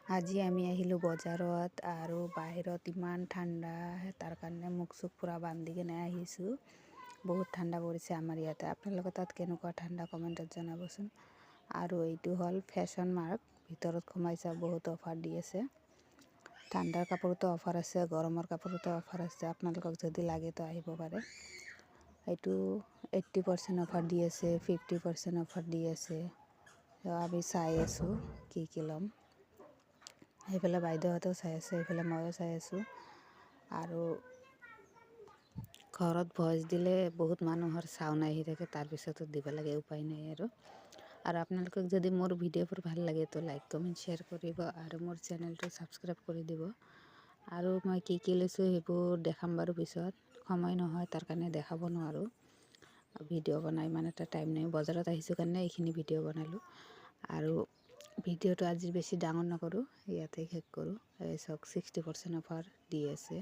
আজি আমি আহিলোঁ বজাৰত আৰু বাহিৰত ইমান ঠাণ্ডা, তাৰ কাৰণে মুখ চুখ পূৰা বান্ধি কিনে আহিছোঁ। বহুত ঠাণ্ডা পৰিছে আমাৰ ইয়াতে। আপোনালোকৰ তাত কেনেকুৱা ঠাণ্ডা কমেণ্টত জনাবচোন। আৰু এইটো হ'ল ফেশ্বন মাৰ্ক, ভিতৰত সোমাইছে, বহুত অফাৰ দি আছে। ঠাণ্ডাৰ কাপোৰতো অফাৰ আছে, গৰমৰ কাপোৰতো অফাৰ আছে। আপোনালোকক যদি লাগে তো আহিব পাৰে। এইটো 80% অফাৰ দি আছে, 50% অফাৰ দি আছে। আমি চাই আছোঁ কি ল'ম। সেইফালে বাইদেউহঁতেও চাই আছে, এইফালে ময়ো চাই আছোঁ। আৰু ঘৰত ভইচ দিলে বহুত মানুহৰ চাউণ্ড আহি থাকে, তাৰপিছতো দিব লাগে, উপায় নাই আৰু আপোনালোকক যদি মোৰ ভিডিঅ'বোৰ ভাল লাগে তো লাইক কমেণ্ট শ্বেয়াৰ কৰিব আৰু মোৰ চেনেলটো ছাবস্ক্ৰাইব কৰি দিব। আৰু মই কি লৈছোঁ সেইবোৰ দেখাম বাৰু পিছত, সময় নহয় তাৰ কাৰণে দেখাব নোৱাৰোঁ। ভিডিঅ' বনাই ইমান এটা টাইম নাই, বজাৰত আহিছোঁ কাৰণে এইখিনি ভিডিঅ' বনালোঁ। আৰু ভিডিঅ'টো আজি বেছি ডাঙৰ নকৰোঁ, ইয়াতে শেষ কৰোঁ। এই চাওক 60% অফাৰ দি আছে।